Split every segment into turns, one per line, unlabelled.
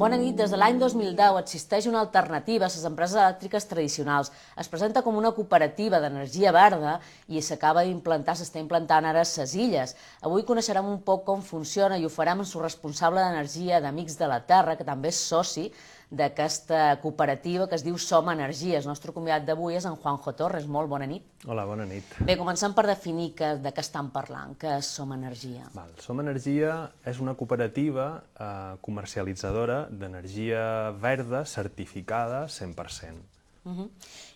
Bona nit. Des de l'any 2010 existeix una alternativa a les empreses elèctriques tradicionals. Es presenta com una cooperativa d'energia verda i s'acaba d'implantar, s'està implantant ara a les Illes. Avui coneixerem un poc com funciona i ho farem amb el responsable d'energia d'Amics de la Terra, que també és soci d'aquesta cooperativa que es diu Som Energia. El nostre convidat d'avui és en Juanjo Torres. Molt bona nit.
Hola, bona nit.
Bé, comencem per definir de què estan parlant, què és Som Energia.
Som Energia és una cooperativa comercialitzadora d'energia verda certificada 100%.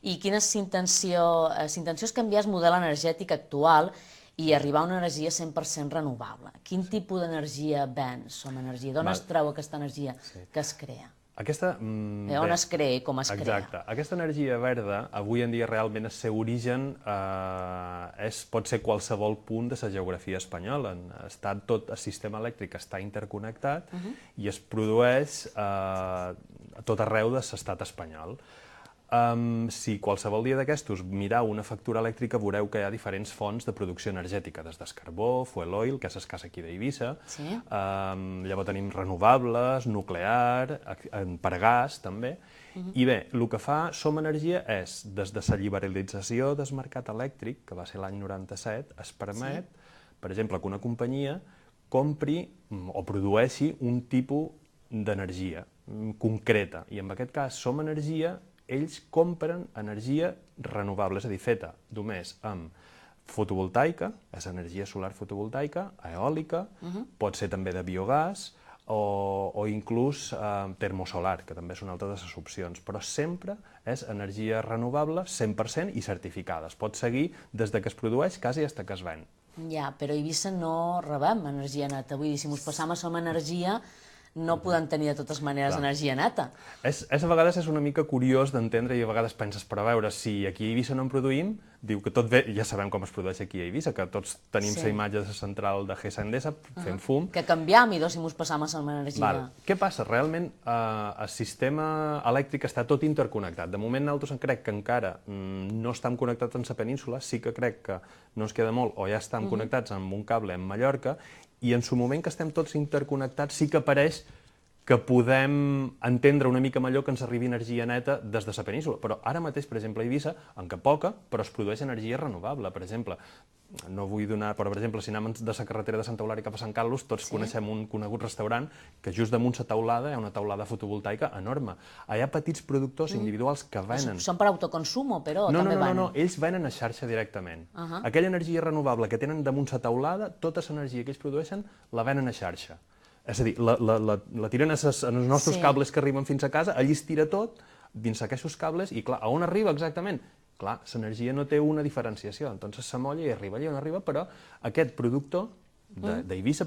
I quina és l'intenció? L'intenció és canviar el model energètic actual i arribar a una energia 100% renovable. Quin tipus d'energia ven Som Energia? D'on es treu aquesta energia que es crea? On es crea i com es crea?
Exacte. Aquesta energia verda, avui en dia realment el seu origen pot ser qualsevol punt de la geografia espanyola. Tot el sistema elèctric està interconnectat i es produeix a tot arreu de l'estat espanyol. Si qualsevol dia d'aquestos mireu una factura elèctrica veureu que hi ha diferents fonts de producció energètica, des del carbó, fuel oil, que és el cas aquí d'Eivissa, llavors tenim renovables, nuclear, per gas també, i bé, el que fa Som Energia és, des de la liberalització del mercat elèctric, que va ser l'any 97, es permet, per exemple, que una companyia compri o produeixi un tipus d'energia concreta, i en aquest cas Som Energia ells compren energia renovable, és a dir, feta només amb fotovoltaica, és energia solar fotovoltaica, eòlica, pot ser també de biogàs o inclús termosolar, que també és una altra de les opcions, però sempre és energia renovable 100% i certificada. Es pot seguir des que es produeix quasi fins que es ven.
Ja, però a Eivissa no rebem energia neta. Vull dir, si ens passam a Som Energia no podem tenir de totes maneres energia neta.
A vegades és una mica curiós d'entendre i a vegades penses, per a veure, si aquí a Eivissa no en produïm, diu que tot bé, ja sabem com es produeix aquí a Eivissa, que tots tenim la imatge de la central de GESA Endesa fent fum.
Que canviam i si ens passam a Som Energia.
Què passa? Realment el sistema elèctric està tot interconnectat. De moment nosaltres crec que encara no estem connectats amb la península, sí que crec que no ens queda molt, o ja estem connectats amb un cable en Mallorca, i en el moment que estem tots interconnectats sí que apareix que podem entendre una mica millor que ens arribi energia neta des de la península. Però ara mateix, per exemple, a Eivissa, encara poca, però es produeix energia renovable. Per exemple, no vull donar, però per exemple, si anem de la carretera de Santa Eulària cap a Sant Carlos, tots coneixem un conegut restaurant que just damunt la teulada hi ha una teulada fotovoltaica enorme. Hi ha petits productors individuals que venen.
Són per autoconsumo, però també venen?
No, ells venen a xarxa directament. Aquella energia renovable que tenen damunt la teulada, tota l'energia que ells produeixen la venen a xarxa. És a dir, la tiren als nostres cables que arriben fins a casa, allí es tira tot dins aquests cables i, clar, a on arriba exactament? Clar, l'energia no té una diferenciació, entonces s'amolla i arriba allà on arriba, però aquest productor d'Eivissa,